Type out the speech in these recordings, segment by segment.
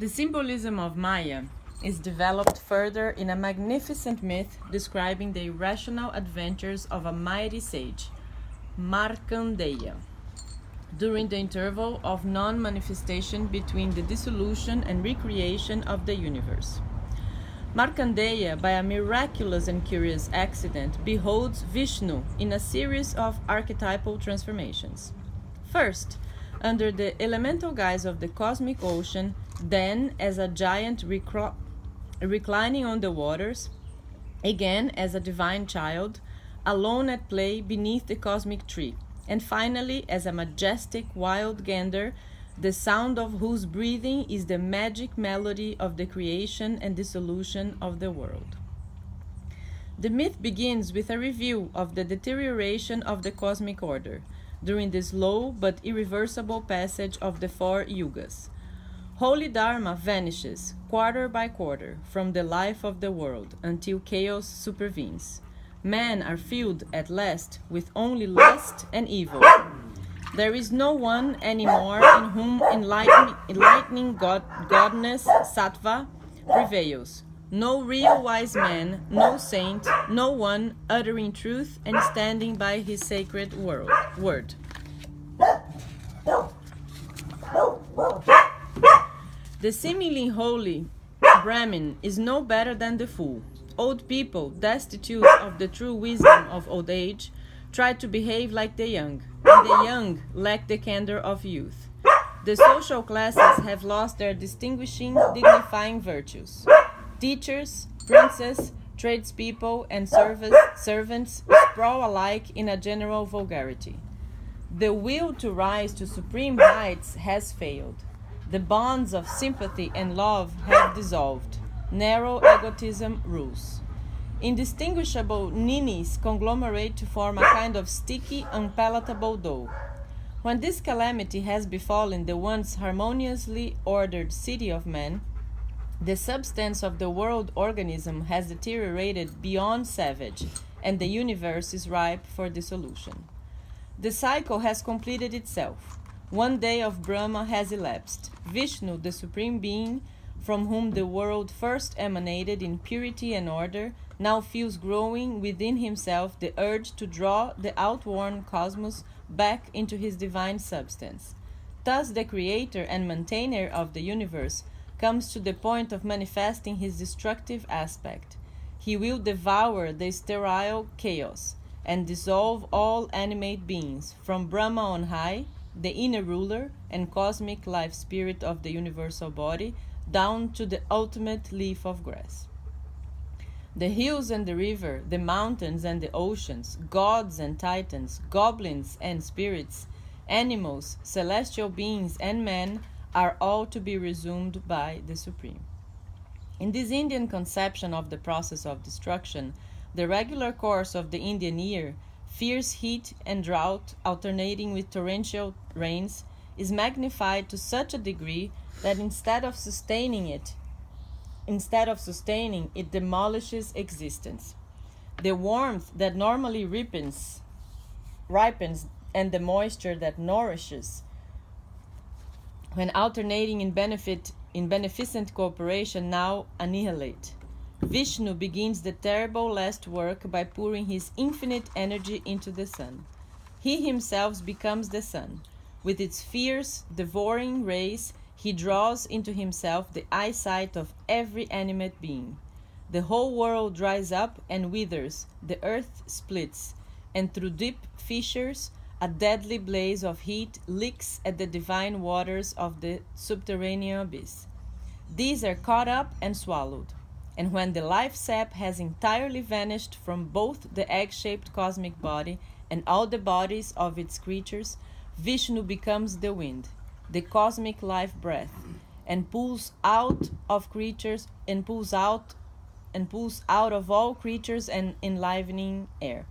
The symbolism of Maya is developed further in a magnificent myth describing the irrational adventures of a mighty sage, Markandeya, during the interval of non-manifestation between the dissolution and recreation of the universe. Markandeya, by a miraculous and curious accident, beholds Vishnu in a series of archetypal transformations. First, under the elemental guise of the cosmic ocean, then as a giant reclining on the waters, again as a divine child, alone at play beneath the cosmic tree, and finally as a majestic wild gander, the sound of whose breathing is the magic melody of the creation and dissolution of the world. The myth begins with a review of the deterioration of the cosmic order during the slow but irreversible passage of the 4 yugas. Holy Dharma vanishes, quarter by quarter, from the life of the world until chaos supervenes. Men are filled at last with only lust and evil. There is no one anymore in whom enlightening godness, sattva, prevails. No real wise man, no saint, no one uttering truth and standing by his sacred word. The seemingly holy Brahmin is no better than the fool. Old people, destitute of the true wisdom of old age, try to behave like the young, and the young lack the candor of youth. The social classes have lost their distinguishing, dignifying virtues. Teachers, princes, tradespeople, and servants sprawl alike in a general vulgarity. The will to rise to supreme heights has failed. The bonds of sympathy and love have dissolved. Narrow egotism rules. Indistinguishable ninnies conglomerate to form a kind of sticky, unpalatable dough. When this calamity has befallen the once harmoniously ordered city of man, the substance of the world organism has deteriorated beyond savage, and the universe is ripe for dissolution. The cycle has completed itself. One day of Brahma has elapsed. Vishnu, the supreme being, from whom the world first emanated in purity and order, now feels growing within himself the urge to draw the outworn cosmos back into his divine substance. Thus the creator and maintainer of the universe comes to the point of manifesting his destructive aspect. He will devour the sterile chaos and dissolve all animate beings, from Brahma on high, the inner ruler and cosmic life spirit of the universal body, down to the ultimate leaf of grass. The hills and the river, the mountains and the oceans, gods and titans, goblins and spirits, animals, celestial beings and men are all to be resumed by the Supreme. In this Indian conception of the process of destruction, the regular course of the Indian year, fierce heat and drought alternating with torrential rains, is magnified to such a degree that instead of sustaining it, demolishes existence. The warmth that normally ripens, and the moisture that nourishes, when alternating in beneficent cooperation, now annihilate. Vishnu begins the terrible last work by pouring his infinite energy into the sun. He himself becomes the sun. With its fierce, devouring rays, he draws into himself the eyesight of every animate being. The whole world dries up and withers, the earth splits, and through deep fissures a deadly blaze of heat licks at the divine waters of the subterranean abyss. These are caught up and swallowed, and when the life sap has entirely vanished from both the egg-shaped cosmic body and all the bodies of its creatures, Vishnu becomes the wind, the cosmic life breath, and pulls out of all creatures an enlivening air.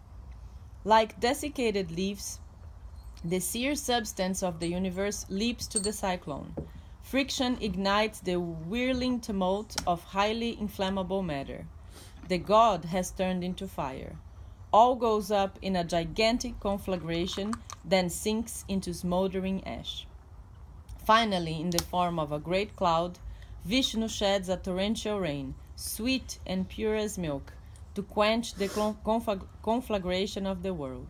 Like desiccated leaves, the sear substance of the universe leaps to the cyclone. Friction ignites the whirling tumult of highly inflammable matter. The god has turned into fire. All goes up in a gigantic conflagration, then sinks into smoldering ash. Finally, in the form of a great cloud, Vishnu sheds a torrential rain, sweet and pure as milk, to quench the conflagration of the world.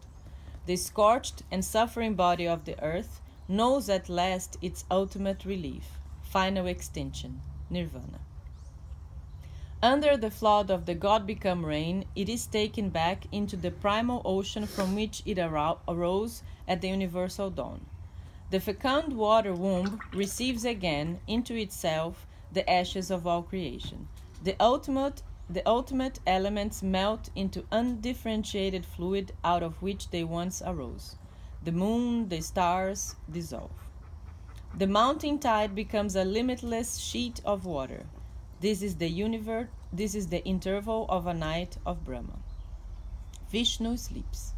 The scorched and suffering body of the earth knows at last its ultimate relief, final extinction, nirvana. Under the flood of the God-become rain, it is taken back into the primal ocean from which it arose at the universal dawn. The fecund water womb receives again into itself the ashes of all creation. The ultimate elements melt into undifferentiated fluid out of which they once arose. The moon, the stars dissolve. The mounting tide becomes a limitless sheet of water. This is the interval of a night of Brahma. Vishnu sleeps.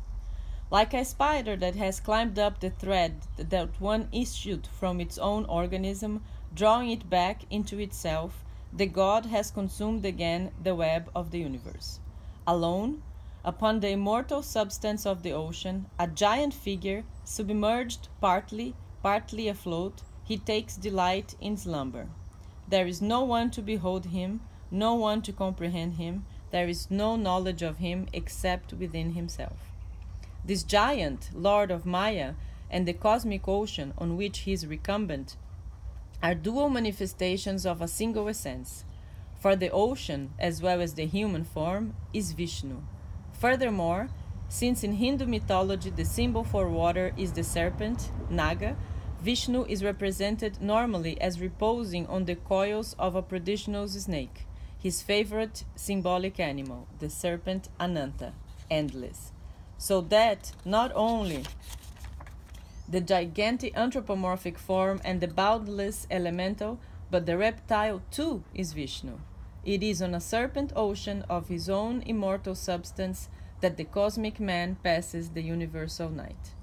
Like a spider that has climbed up the thread that one issued from its own organism, drawing it back into itself, the god has consumed again the web of the universe. Alone, upon the immortal substance of the ocean, a giant figure, submerged partly afloat, he takes delight in slumber. There is no one to behold him, no one to comprehend him, there is no knowledge of him except within himself. This giant, lord of Maya, and the cosmic ocean on which he is recumbent, are dual manifestations of a single essence. For the ocean, as well as the human form, is Vishnu. Furthermore, since in Hindu mythology the symbol for water is the serpent, Naga, Vishnu is represented normally as reposing on the coils of a prodigious snake, his favorite symbolic animal, the serpent Ananta, endless. So that not only the gigantic anthropomorphic form and the boundless elemental, but the reptile too is Vishnu. It is on a serpent ocean of his own immortal substance that the cosmic man passes the universal night.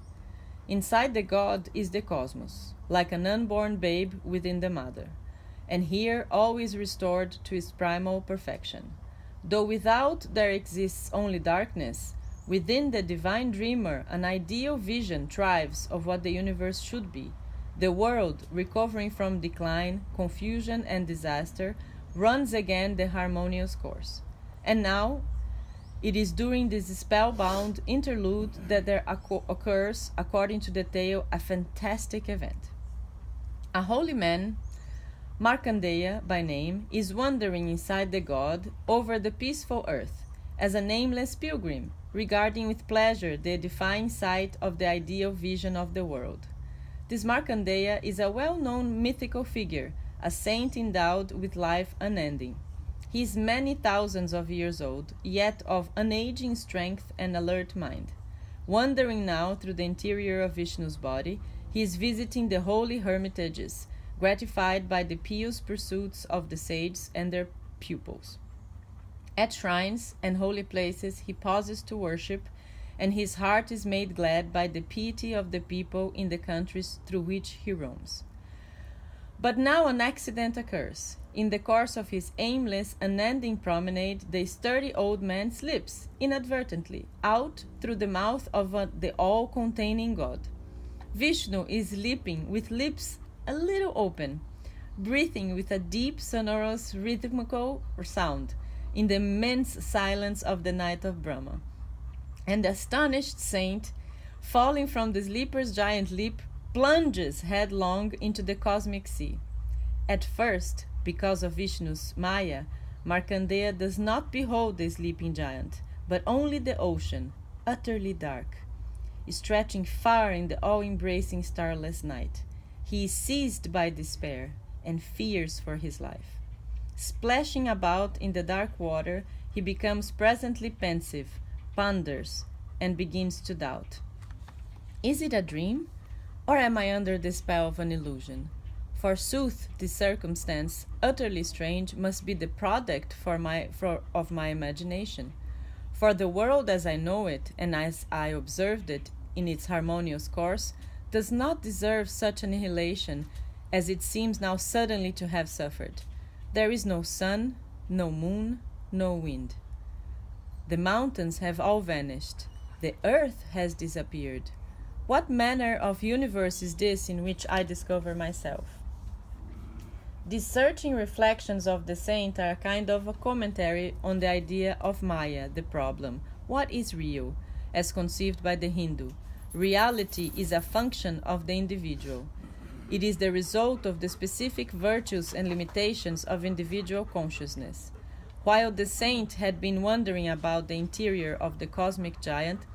Inside the god is the cosmos, like an unborn babe within the mother, and here all is restored to its primal perfection. Though without there exists only darkness, within the divine dreamer an ideal vision thrives of what the universe should be. The world, recovering from decline, confusion, and disaster, runs again the harmonious course. And now, it is during this spellbound interlude that there occurs, according to the tale, a fantastic event. A holy man, Markandeya by name, is wandering inside the god over the peaceful earth, as a nameless pilgrim, regarding with pleasure the edifying sight of the ideal vision of the world. This Markandeya is a well-known mythical figure, a saint endowed with life unending. He is many thousands of years old, yet of unaging strength and alert mind. Wandering now through the interior of Vishnu's body, he is visiting the holy hermitages, gratified by the pious pursuits of the sages and their pupils. At shrines and holy places he pauses to worship, and his heart is made glad by the piety of the people in the countries through which he roams. But now an accident occurs. In the course of his aimless, unending promenade, the sturdy old man slips, inadvertently, out through the mouth of the all-containing god. Vishnu is leaping with lips a little open, breathing with a deep, sonorous, rhythmical sound in the immense silence of the night of Brahma. And the astonished saint, falling from the sleeper's giant leap, plunges headlong into the cosmic sea. At first, because of Vishnu's Maya, Markandeya does not behold the sleeping giant, but only the ocean, utterly dark, stretching far in the all-embracing starless night. He is seized by despair and fears for his life. Splashing about in the dark water, he becomes presently pensive, ponders, and begins to doubt. Is it a dream? Or am I under the spell of an illusion? Forsooth, this circumstance, utterly strange, must be the product of my imagination. For the world as I know it, and as I observed it in its harmonious course, does not deserve such annihilation as it seems now suddenly to have suffered. There is no sun, no moon, no wind. The mountains have all vanished. The earth has disappeared. What manner of universe is this in which I discover myself? These searching reflections of the saint are a kind of a commentary on the idea of Maya, the problem. What is real, as conceived by the Hindu? Reality is a function of the individual. It is the result of the specific virtues and limitations of individual consciousness. While the saint had been wondering about the interior of the cosmic giant,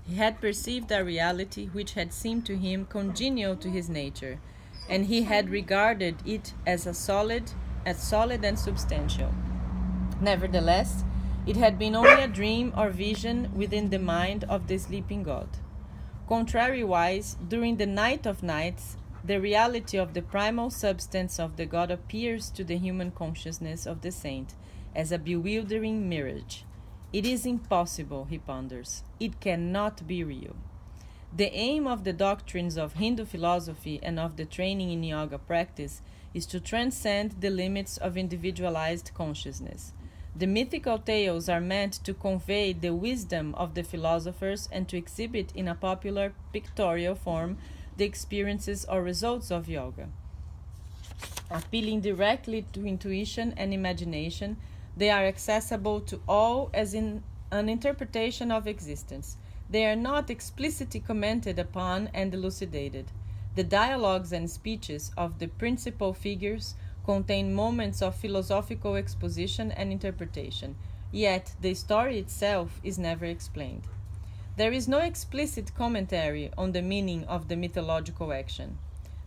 he had perceived a reality which had seemed to him congenial to his nature, and he had regarded it as solid and substantial. Nevertheless, it had been only a dream or vision within the mind of the sleeping god. Contrariwise, during the night of nights, the reality of the primal substance of the god appears to the human consciousness of the saint as a bewildering mirage. It is impossible, he ponders. It cannot be real. The aim of the doctrines of Hindu philosophy and of the training in yoga practice is to transcend the limits of individualized consciousness. The mythical tales are meant to convey the wisdom of the philosophers and to exhibit in a popular pictorial form the experiences or results of yoga. Appealing directly to intuition and imagination, they are accessible to all as in an interpretation of existence. They are not explicitly commented upon and elucidated. The dialogues and speeches of the principal figures contain moments of philosophical exposition and interpretation, yet the story itself is never explained. There is no explicit commentary on the meaning of the mythological action.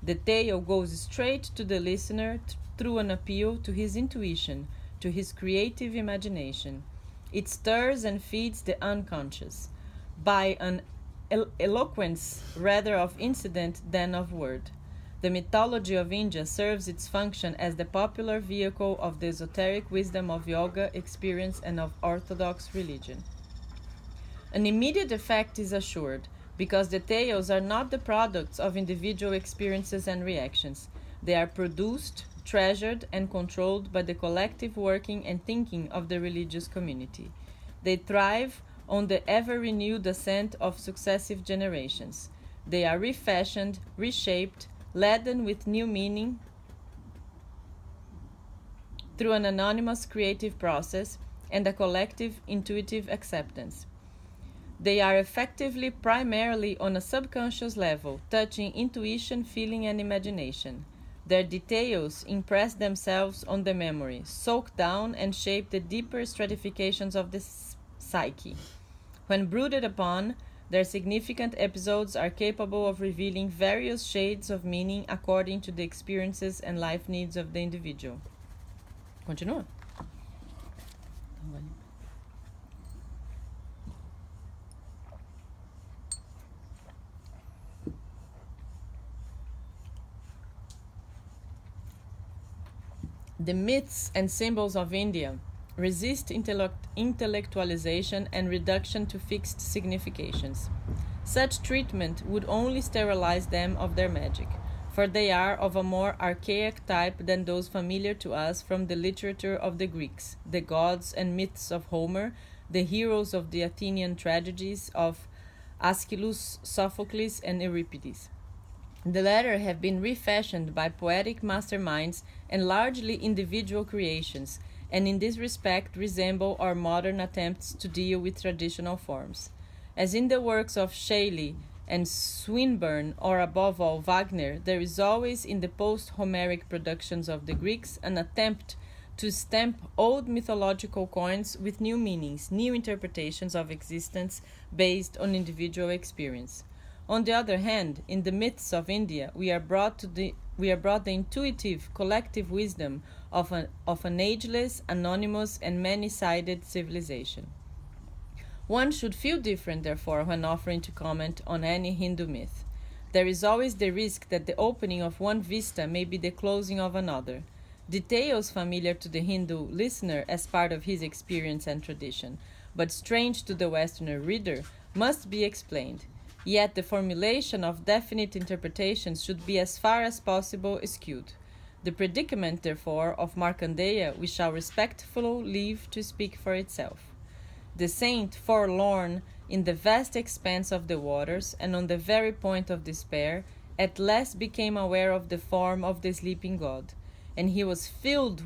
The tale goes straight to the listener through an appeal to his intuition, to his creative imagination. It stirs and feeds the unconscious by an eloquence rather of incident than of word. The mythology of India serves its function as the popular vehicle of the esoteric wisdom of yoga experience and of orthodox religion. An immediate effect is assured, because the tales are not the products of individual experiences and reactions. They are produced, treasured, and controlled by the collective working and thinking of the religious community. They thrive on the ever-renewed ascent of successive generations. They are refashioned, reshaped, laden with new meaning through an anonymous creative process and a collective intuitive acceptance. They are effectively primarily on a subconscious level, touching intuition, feeling, and imagination. Their details impress themselves on the memory, soak down and shape the deeper stratifications of the psyche. When brooded upon, their significant episodes are capable of revealing various shades of meaning according to the experiences and life needs of the individual. Continua? The myths and symbols of India resist intellectualization and reduction to fixed significations. Such treatment would only sterilize them of their magic, for they are of a more archaic type than those familiar to us from the literature of the Greeks, the gods and myths of Homer, the heroes of the Athenian tragedies of Aeschylus, Sophocles, and Euripides. The latter have been refashioned by poetic masterminds and largely individual creations, and in this respect resemble our modern attempts to deal with traditional forms. As in the works of Shelley and Swinburne, or above all Wagner, there is always in the post-Homeric productions of the Greeks an attempt to stamp old mythological coins with new meanings, new interpretations of existence based on individual experience. On the other hand, in the myths of India, we are brought the intuitive collective wisdom of an ageless, anonymous, and many-sided civilization. One should feel different, therefore, when offering to comment on any Hindu myth. There is always the risk that the opening of one vista may be the closing of another. Details familiar to the Hindu listener as part of his experience and tradition, but strange to the Westerner reader, must be explained. Yet the formulation of definite interpretations should be as far as possible eschewed. The predicament, therefore, of Markandeya we shall respectfully leave to speak for itself. The saint, forlorn in the vast expanse of the waters and on the very point of despair, at last became aware of the form of the sleeping god. and he was filled